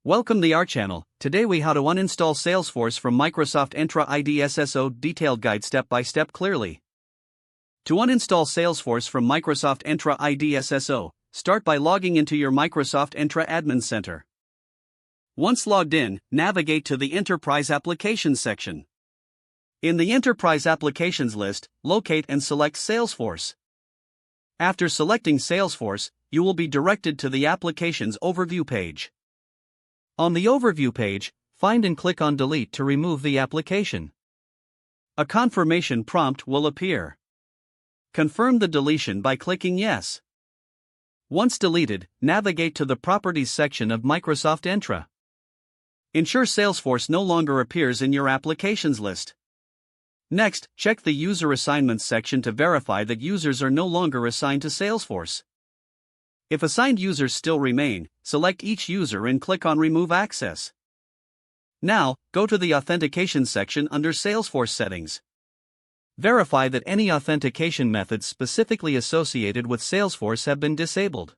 Welcome to our channel. Today we how to uninstall Salesforce from Microsoft Entra ID SSO detailed guide step by step clearly. To uninstall Salesforce from Microsoft Entra ID SSO, start by logging into your Microsoft Entra Admin Center. Once logged in, navigate to the Enterprise Applications section. In the Enterprise Applications list, locate and select Salesforce. After selecting Salesforce, you will be directed to the Applications Overview page. On the Overview page, find and click on Delete to remove the application. A confirmation prompt will appear. Confirm the deletion by clicking Yes. Once deleted, navigate to the Properties section of Microsoft Entra. Ensure Salesforce no longer appears in your applications list. Next, check the User Assignments section to verify that users are no longer assigned to Salesforce. If assigned users still remain, select each user and click on Remove Access. Now, go to the Authentication section under Salesforce Settings. Verify that any authentication methods specifically associated with Salesforce have been disabled.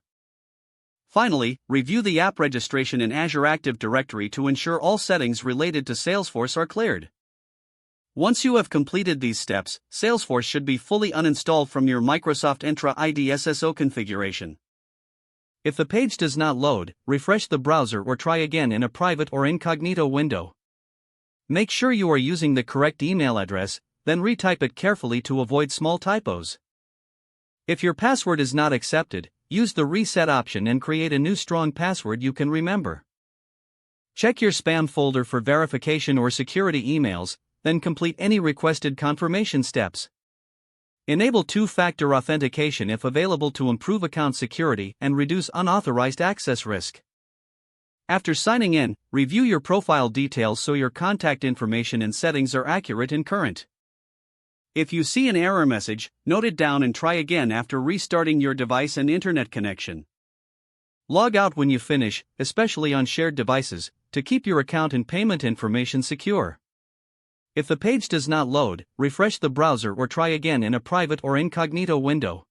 Finally, review the app registration in Azure Active Directory to ensure all settings related to Salesforce are cleared. Once you have completed these steps, Salesforce should be fully uninstalled from your Microsoft Entra ID SSO configuration. If the page does not load, refresh the browser or try again in a private or incognito window. Make sure you are using the correct email address, then retype it carefully to avoid small typos. If your password is not accepted, use the reset option and create a new strong password you can remember. Check your spam folder for verification or security emails, then complete any requested confirmation steps. Enable two-factor authentication if available to improve account security and reduce unauthorized access risk. After signing in, review your profile details so your contact information and settings are accurate and current. If you see an error message, note it down and try again after restarting your device and internet connection. Log out when you finish, especially on shared devices, to keep your account and payment information secure. If the page does not load, refresh the browser or try again in a private or incognito window.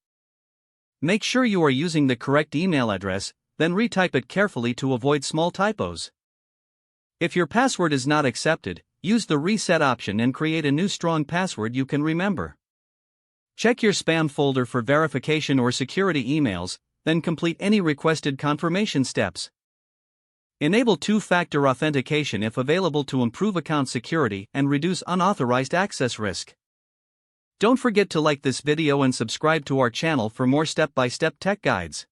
Make sure you are using the correct email address, then retype it carefully to avoid small typos. If your password is not accepted, use the reset option and create a new strong password you can remember. Check your spam folder for verification or security emails, then complete any requested confirmation steps. Enable two-factor authentication if available to improve account security and reduce unauthorized access risk. Don't forget to like this video and subscribe to our channel for more step-by-step tech guides.